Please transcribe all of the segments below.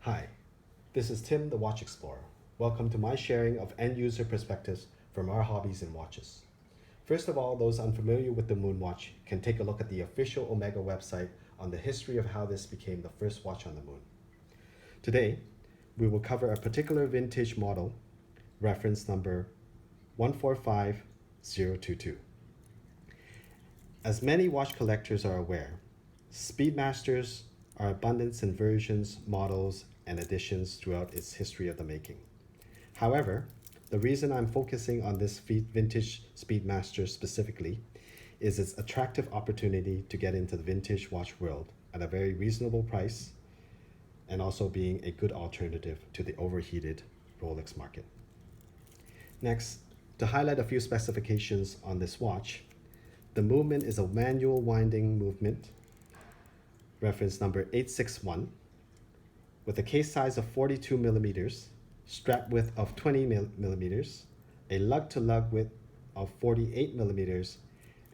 Hi, this is Tim, the Watch Explorer. Welcome to my sharing of end-user perspectives from our hobbies in watches. First of all, those unfamiliar with the Moon Watch can take a look at the official Omega website on the history of how this became the first watch on the moon. Today, we will cover a particular vintage model, reference number 145022. As many watch collectors are aware, Speedmasters are abundant in versions, models, and editions throughout its history of the making. However, the reason I'm focusing on this vintage Speedmaster specifically is its attractive opportunity to get into the vintage watch world at a very reasonable price and also being a good alternative to the overheated Rolex market. Next, to highlight a few specifications on this watch, the movement is a manual winding movement, reference number 861, with a case size of 42 millimeters, strap width of 20 millimeters, a lug-to-lug width of 48 millimeters,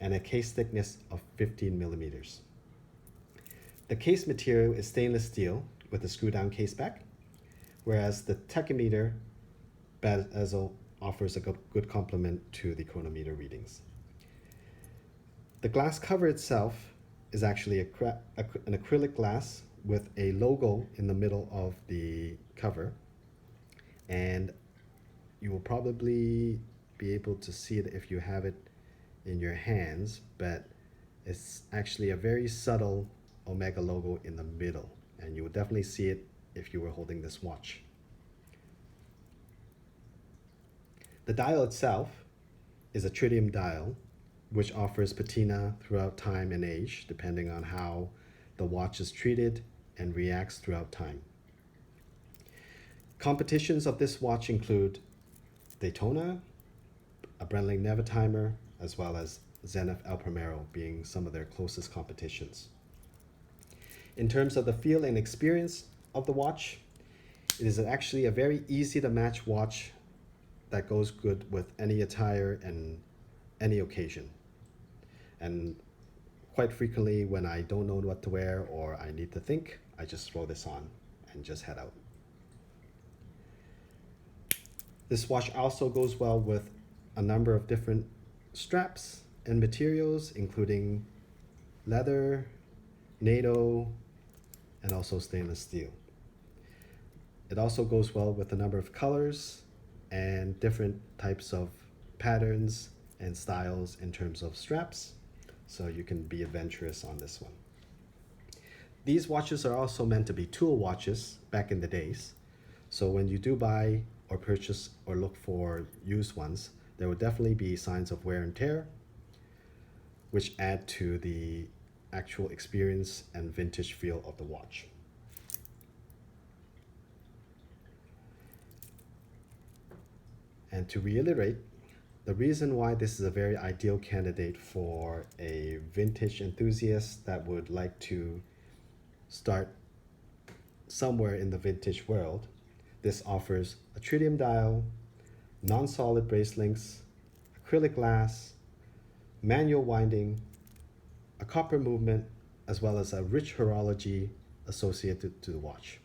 and a case thickness of 15 millimeters. The case material is stainless steel with a screw-down case back, whereas the tachymeter bezel offers a good complement to the chronometer readings. The glass cover itself is actually an acrylic glass with a logo in the middle of the cover, and you will probably be able to see it if you have it in your hands, but it's actually a very subtle Omega logo in the middle, and you will definitely see it if you were holding this watch. The dial itself is a tritium dial, which offers patina throughout time and age, depending on how the watch is treated and reacts throughout time. Competitions of this watch include Daytona, a Brenling Nevetimer, as well as Zenith El Primero being some of their closest competitions. In terms of the feel and experience of the watch, it is actually a very easy to match watch that goes good with any attire and any occasion. And quite frequently when I don't know what to wear or I need to think, I just throw this on and just head out. This watch also goes well with a number of different straps and materials, including leather, NATO, and also stainless steel. It also goes well with a number of colors and different types of patterns and styles in terms of straps, so you can be adventurous on this one. These watches are also meant to be tool watches back in the days, so when you do buy or purchase or look for used ones, there will definitely be signs of wear and tear, which add to the actual experience and vintage feel of the watch. And to reiterate, the reason why this is a very ideal candidate for a vintage enthusiast that would like to start somewhere in the vintage world, this offers a tritium dial, non-solid brace links, acrylic glass, manual winding, a copper movement, as well as a rich horology associated to the watch.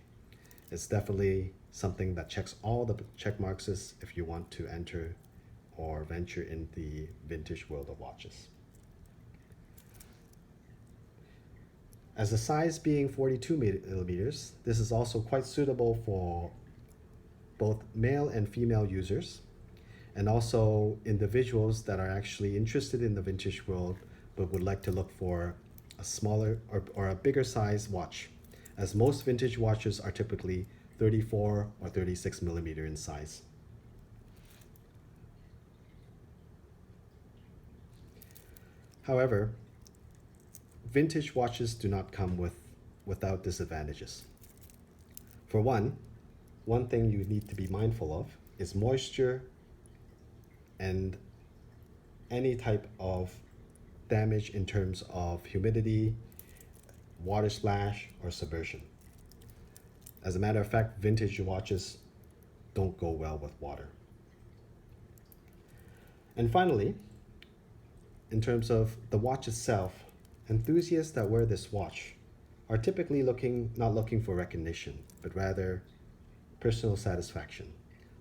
It's definitely something that checks all the check marks if you want to enter or venture in the vintage world of watches. As the size being 42 millimeters, this is also quite suitable for both male and female users, and also individuals that are actually interested in the vintage world but would like to look for a smaller or a bigger size watch, as most vintage watches are typically 34 or 36 millimeter in size. However, vintage watches do not come without disadvantages. For one thing you need to be mindful of is moisture and any type of damage in terms of humidity, water splash, or submersion. As a matter of fact, vintage watches don't go well with water. And finally, in terms of the watch itself, enthusiasts that wear this watch are typically not looking for recognition, but rather personal satisfaction.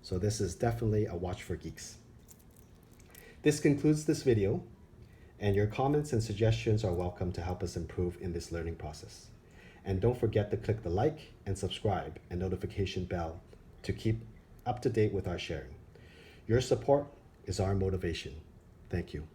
So this is definitely a watch for geeks. This concludes this video, and your comments and suggestions are welcome to help us improve in this learning process. And don't forget to click the like and subscribe and notification bell to keep up to date with our sharing. Your support is our motivation. Thank you.